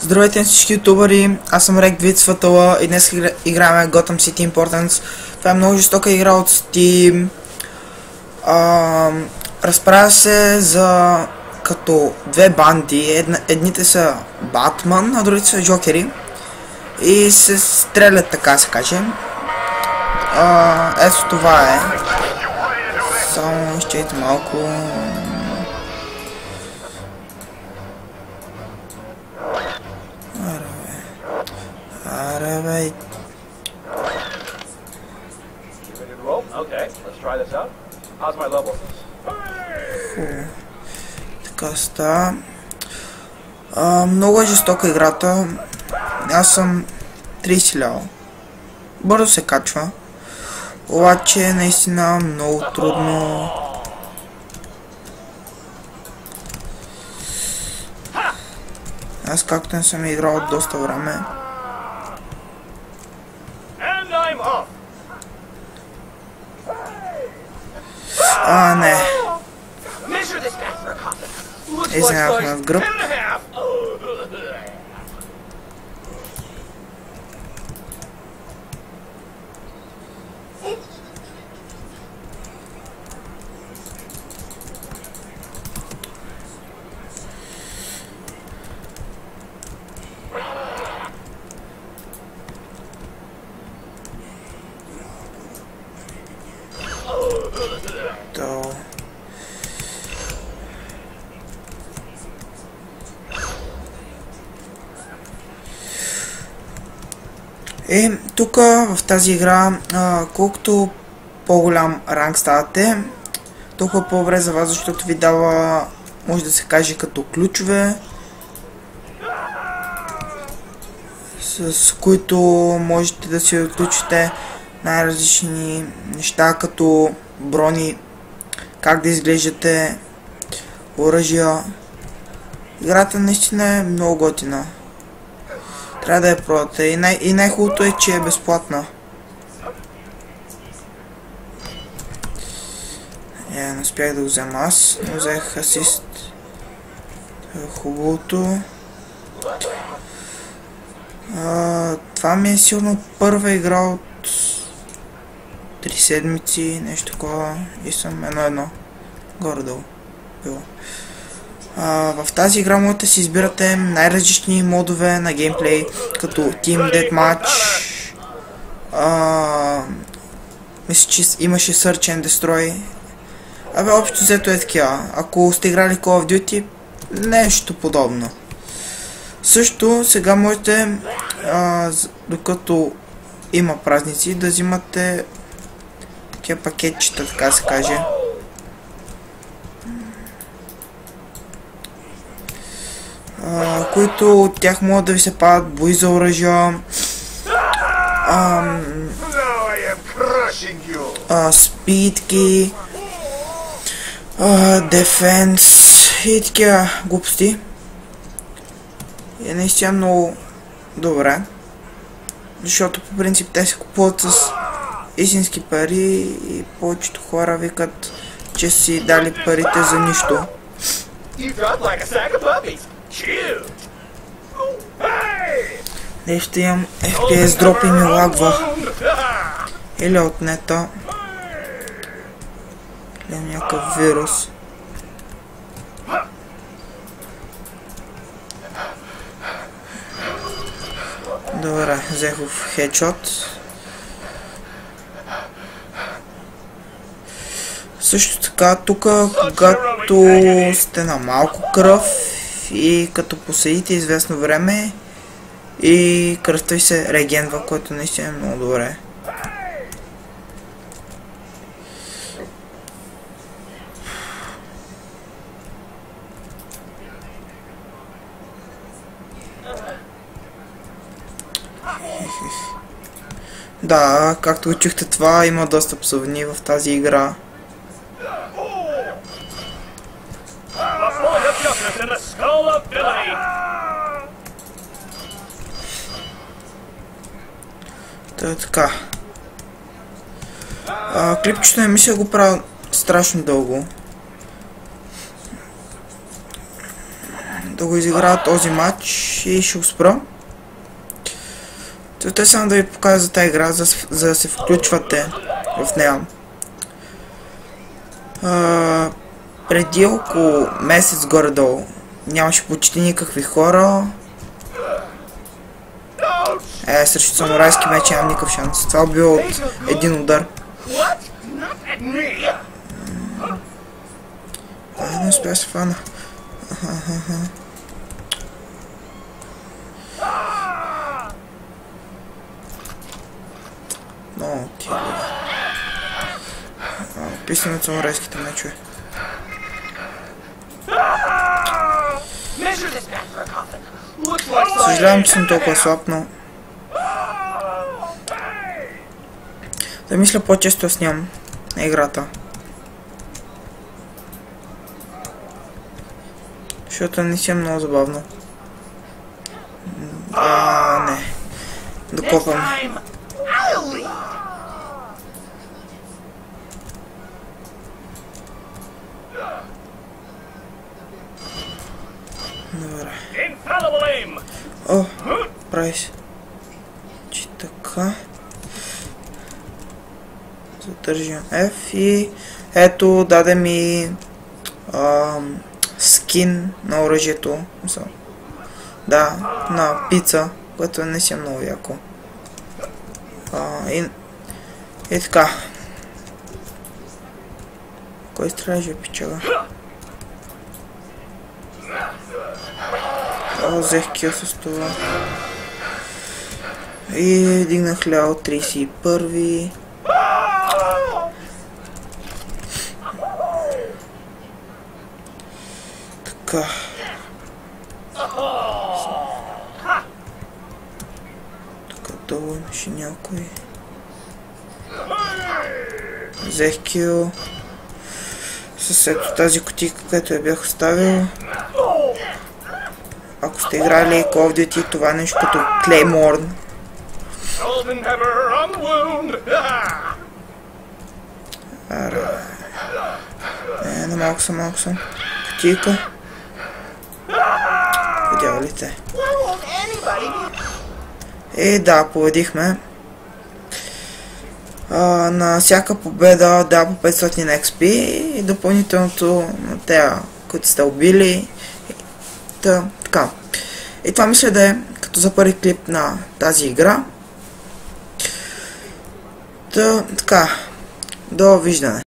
Здравейте на всички ютубъри, аз съм Рек Вицватала и днес играем Gotham City Importance. Това е много жестока игра от Steam. Разправя се за като две банди. Едните са Батман, а другите са Джокери. И се стрелят, така се каже. Ето това е. Само изчейте малко. Аре бе. Така става. Много е жестока играта. Аз съм 30 лева. Бързо се качва. Обаче е наистина много трудно. Аз както не съм играл от доста време. Не. Изненахме в гръб. Тук в тази игра, колкото по-голям ранг ставате, толкова по-добре за вас, защото ви дава, може да се каже, като ключове, с които можете да си отключите най-различни неща, като брони, как да изглеждате, оръжия. Играта наистина е много готина. Трябва да я пробвате. И най-хубавото е, че е безплатна. Не успях да го взема аз, но взех асист. Това е хубавото. Това ми е сигурно първа игра от 3 седмици, нещо такова. И съм 1-1. Горе-долу. В тази игра можете да си избирате най-различни модове на геймплей, като Team Deathmatch. Мисля, че имаше Search and Destroy. Общо взето е такива. Ако сте играли Call of Duty, нещо подобно. Също сега можете, докато има празници, да взимате такива пакетчета, така се каже. Които от тях могат да ви се падат бои за оръжия, спидки, дефенс и такива глупости. И наистина много добре, защото по принцип те се купуват с истински пари и повечето хора викат, че си дали парите за нищо. Нещо имам FPS дроп и ми лагва. Или от нета. Или някакъв вирус. Добре, взех в хедшот. Също така, тук, когато сте на малко кръв и като поседите известно време и кръвта ви се регенва, което наистина е много добре. Да, както чухте, това има доста псовни в тази игра. Така. Клипчето не мисля го правя страшно дълго. да го изиграя този матч и ще го спра. Целта е само да ви покажа за тази игра, за да се включвате в нея. Преди около месец горе-долу нямаше почти никакви хора. Срещу самурайски меч нямам никакъв шанс. Това било от един удар. Не успя да се фана. Много тига. Писаме от самурайските мечове. Съжалявам, че съм толкова слаб, но... Да мисля по-често снямам на играта. Защото не си е много забавно. Не. Докопам. Добре. О, прави се. Че така. Задържам F и ето даде ми скин на оръжието. Да, на пица, което не си е много яко. И така. Кой стражи пичага? Взех кил с това. И дигнах ляво 31. Така. Тук долу имаше някой. Взех кил. С ето тази кутийка, където я бях оставил. Ако сте играли Call of Duty, това е нещо като Claymore. Не, малко съм. Кутийка. Видяли ли те? Да, победихме. На всяка победа дава по 500 XP и допълнителното на тези, които сте убили. Така. И това мисля да е като за първи клип на тази игра. Така. Довиждане.